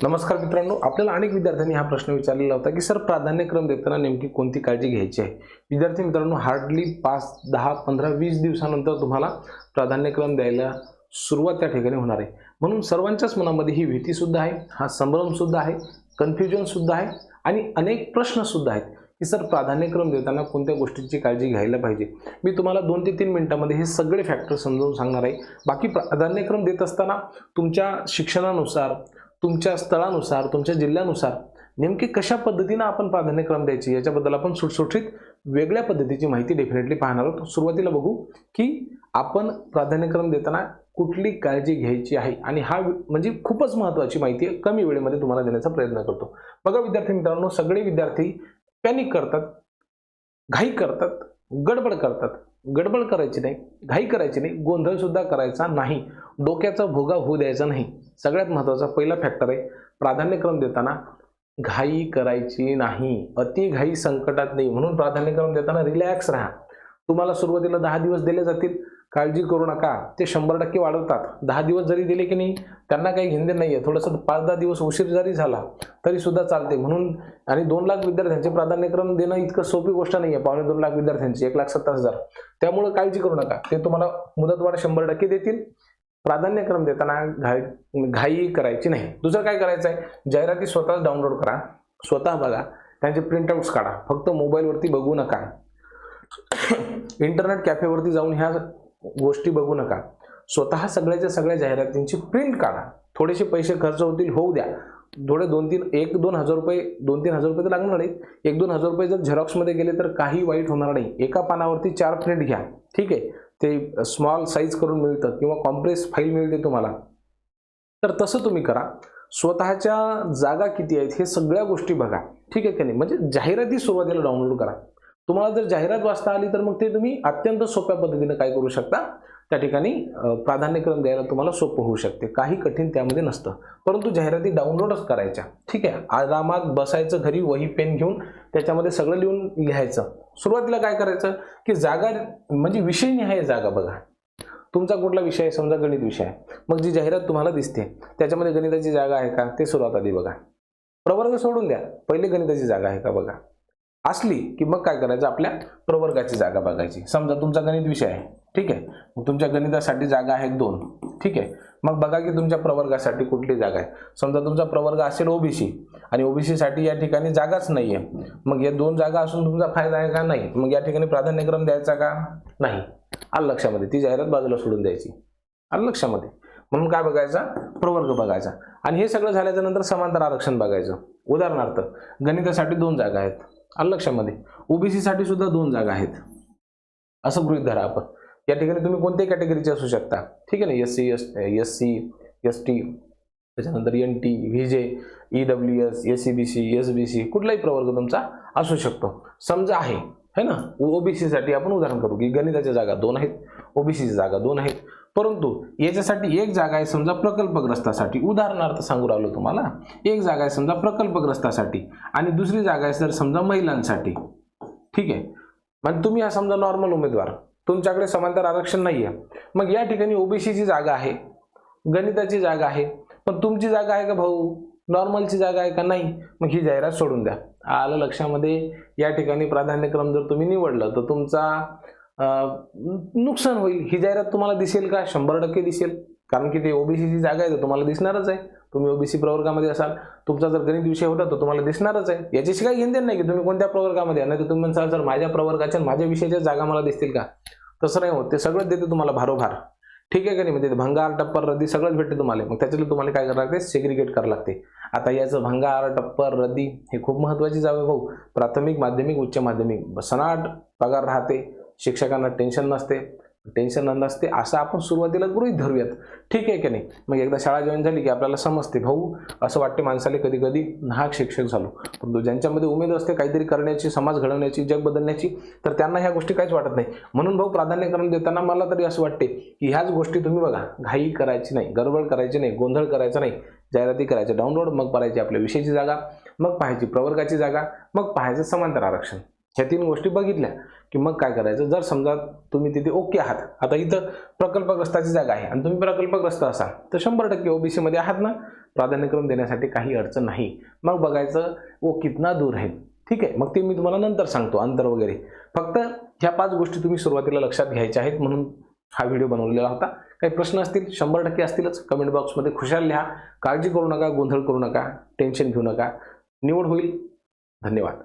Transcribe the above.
नमस्कार मित्रांनो, आपल्याला अनेक विद्यार्थ्यांनी हा प्रश्न विचारलेला होता की सर प्राधान्यक्रम देताना नेमकी कोणती काळजी घ्यायची आहे। विद्यार्थी मित्रांनो, हार्डली 5, 10, 15, 20 दिवसानंतर तुम्हाला प्राधान्यक्रम द्यायला सुरुवात त्या ठिकाणी होणार आहे। म्हणून सर्वांच्याच मनामध्ये ही भीती सुद्धा आहे, हा संभ्रम सुद्धा आहे, कन्फ्युजन सुद्धा आहे आणि अनेक प्रश्न सुद्धा आहेत की सर प्राधान्यक्रम देताना कोणत्या गोष्टींची काळजी घ्यायला पाहिजे। मी तुम्हाला 2 ते 3 मिनिटांमध्ये हे सगळे फॅक्टर समजावून सांगणार आहे। बाकी प्राधान्यक्रम देत असताना तुमच्या शिक्षणानुसार, तुमच्या स्थळानुसार, तुमच्या जिल्ह्यानुसार नेमकी कशा पद्धतीने आपण प्राधान्यक्रम द्यायची याच्याबद्दल आपण सुटसुटीत वेगळ्या पद्धतीची माहिती डेफिनेटली पाहणार आहोत। सुरुवातीला बघू की आपण प्राधान्यक्रम देताना कुठली काळजी घ्यायची आहे आणि हा म्हणजे खूपच महत्त्वाची माहिती आहे, कमी वेळेमध्ये तुम्हाला देण्याचा प्रयत्न करतो। बघा विद्यार्थी मित्रांनो, सगळे विद्यार्थी पॅनिक करतात, घाई करतात, गडबड करतात। गडबड करायची नाही, घाई करायची नाही, गोंधळ सुद्धा करायचा नाही, डोक्याचा भोगा होऊ द्यायचा नाही। सगळ्यात महत्त्वाचा पहिला फॅक्टर आहे, प्राधान्यक्रम देताना घाई करायची नाही, अति घाई संकटात नाही। म्हणून प्राधान्यक्रम देताना रिलॅक्स राहा। तुम्हाला सुरुवातीला 10 दिवस दिले जातील, काळजी करू नका, ते 100% वाढवतात। 10 दिवस जरी दिले की नाही त्यांना काही घेणं नाहीये, थोडंसं 5-10 दिवस उशीर जरी झाला तरी सुद्धा चालते। म्हणून आणि 2 लाख विद्यार्थ्यांचे प्राधान्यक्रम देणं इतकं सोपी गोष्ट नाहीये, 2.25 लाख विद्यार्थ्यांची 1,70,000। त्यामुळे काळजी करू नका, ते तुम्हाला मुदतवाढ 100% देतील। प्राधान्यक्रम देताना घाई करायची नाही। दुसरं काय करायचं आहे, जाहिराती स्वतःच डाउनलोड करा, स्वतः बघा, त्यांचे प्रिंटआउट्स काढा, फक्त मोबाईलवरती बघू नका, इंटरनेट कॅफेवरती जाऊन ह्या गोष्टी बघू नका, स्वतः सगळ्याच्या सगळ्या जाहिरातींची प्रिंट काढा। थोडेसे पैसे खर्च होतील, होऊ द्या, थोडे 1-2 हजार रुपये, 2-3 हजार रुपये तर लागणार नाही, 1-2 हजार रुपये जर झेरॉक्समध्ये गेले तर काही वाईट होणार नाही। एका पानावरती 4 प्रिंट घ्या, ठीक आहे, ते स्मॉल साईज करून मिळतं किंवा कॉम्प्रेस फाईल मिळते तुम्हाला, तर तसं तुम्ही करा। स्वतःच्या जागा किती आहेत हे सगळ्या गोष्टी बघा, ठीक आहे की नाही। म्हणजे जाहिराती सुरुवातीला डाउनलोड करा। तुम्हाला जर जाहिरात वाचता आली तर मग ते तुम्ही अत्यंत सोप्या पद्धतीने काय करू शकता, त्या ठिकाणी प्राधान्यक्रम द्यायला तुम्हाला सोपं होऊ शकते, काही कठीण त्यामध्ये नसतं। परंतु जाहिराती डाउनलोडच करायच्या, ठीक आहे, आरामात बसायचं, घरी वही पेन घेऊन त्याच्यामध्ये सगळं लिहून लिहायचं। सुरुवातीला काय करायचं की जागा म्हणजे विषय निहाय जागा बघा। तुमचा कुठला विषय आहे, समजा गणित विषय आहे, मग जी जाहिरात तुम्हाला दिसते त्याच्यामध्ये गणिताची जागा आहे का ते सुरुवात आधी बघा। प्रवर्ग सोडून द्या, पहिले गणिताची जागा आहे का बघा। असली की मग काय करायचं, आपल्या प्रवर्गाची जागा बघायची। समजा तुमचा गणित विषय आहे, ठीक आहे, मग तुमच्या गणितासाठी जागा आहे 2, ठीक आहे, मग बघा की तुमच्या प्रवर्गासाठी कुठली जागा आहे। समजा तुमचा प्रवर्ग असेल ओबीसी आणि ओबीसी साठी या ठिकाणी जागाच नाहीये, मग या 2 जागा असून तुमचा फायदा आहे का नाही, मग या ठिकाणी प्राधान्यक्रम द्यायचा का नाही, आलं लक्षामध्ये, ती जाहिरात बाजूला सोडून द्यायची, आलं लक्षामध्ये। म्हणून काय बघायचा, प्रवर्ग बघायचा। आणि हे सगळं झाल्याच्या नंतर समांतर आरक्षण बघायचं। उदाहरणार्थ गणितासाठी 2 जागा आहेत, आलं लक्षामध्ये, ओबीसी साठी सुद्धा 2 जागा आहेत, असं गृहीत धरा आपण। या ठिकाणी तुम्ही कोणत्याही कॅटेगरीचे असू शकता, ठीक आहे ना, एससी, एसटी, त्याच्यानंतर NT, VJ, EWS, SCBC, SBC, कुठलाही प्रवर्ग तुमचा असू शकतो। समजा आहे ना, ओबीसी साठी आपण उदाहरण करू की गणिताच्या जागा 2 आहेत, ओबीसीची जागा 2 आहेत, परंतु याच्यासाठी 1 जागा आहे समजा प्रकल्पग्रस्तासाठी, उदाहरणार्थ सांगू राहिलो तुम्हाला, 1 जागा आहे समजा प्रकल्पग्रस्तासाठी आणि दुसरी जागा आहे सर समजा महिलांसाठी, ठीक आहे। म्हणजे तुम्ही हा समजा नॉर्मल उमेदवार, तुमच्याकडे समांतर आरक्षण नाहीये, मग या ठिकाणी ओबीसीची जागा आहे, गणिताची जागा आहे, पण तुमची जागा आहे का भाऊ, नॉर्मलची जागा आहे का नाही, मग ही जाहिरात सोडून द्या, आलं लक्षामध्ये। या ठिकाणी प्राधान्यक्रम जर तुम्ही निवडलं तर तुमचा नुकसान होईल। ही जाहिरात तुम्हाला दिसेल का, 100% दिसेल, कारण की ते ओबीसीची जागा आहे तर तुम्हाला दिसणारच आहे। तुम्ही ओबीसी प्रवर्गामध्ये असाल, तुमचा जर गणित विषय होता तर तुम्हाला दिसणारच आहे, याच्याशी काही घेणं नाही की तुम्ही कोणत्या प्रवर्गामध्ये आहे, नाही तर तुम्ही म्हणसाल सर माझ्या प्रवर्गाच्या माझ्या विषयाच्या जागा मला दिसतील का, तसं नाही होत, ते सगळं देते तुम्हाला भारोभार, ठीक आहे का नाही। म्हणजे भंगार, टप्पर, रद्दी सगळंच भेटते तुम्हाला, मग त्याच्यातलं तुम्हाला काय करावं लागते, सेग्रिगेट करावं लागते। आता याचं भंगार, टप्पर, रद्दी हे खूप महत्त्वाची जागा आहे भाऊ। प्राथमिक, माध्यमिक, उच्च माध्यमिक सनाट पगार राहते, शिक्षकांना टेन्शन नसते, असं आपण सुरुवातीला गृहीत धरूयात, ठीक आहे की नाही। मग एकदा शाळा जॉईन झाली की आपल्याला समजते भाऊ, असं वाटते माणसाला कधी कधी नाहक शिक्षक झालो, पण ज्यांच्यामध्ये उमेद असते काहीतरी करण्याची, समाज घडवण्याची, जग बदलण्याची, तर त्यांना ह्या गोष्टी काहीच वाटत नाही। म्हणून भाऊ प्राधान्यक्रम देताना मला तरी असं वाटते की ह्याच गोष्टी तुम्ही बघा, घाई करायची नाही, गडबड करायची नाही, गोंधळ करायचा नाही, जाहिराती करायचे डाउनलोड, मग पाहायची आपल्या विषयाची जागा, मग पाहायची प्रवर्गाची जागा, मग पाहायचं समांतर आरक्षण। ह्या 3 गोष्टी बघितल्या की मग काय करायचं, जर समजा तुम्ही तिथे ओके आहात, आता इथं प्रकल्पग्रस्ताची जागा आहे आणि तुम्ही प्रकल्पग्रस्त असाल तर 100% ओबीसी मध्ये आहात ना, प्राधान्यक्रम देण्यासाठी काही अडचण नाही. मग बघायचं वो कितना दूर है, ठीक आहे. मग ते मी तुम्हाला नंतर सांगतो अंतर वगैरे. फक्त ह्या 5 गोष्टी तुम्ही सुरुवातीला लक्षात घ्यायच्या आहेत म्हणून हा व्हिडिओ बनवलेला होता. काही प्रश्न असतील 100% असतीलच, कमेंट बॉक्समध्ये खुशाल लिहा. काळजी करू नका, गोंधळ करू नका, टेन्शन घेऊ नका. निवड होईल. धन्यवाद.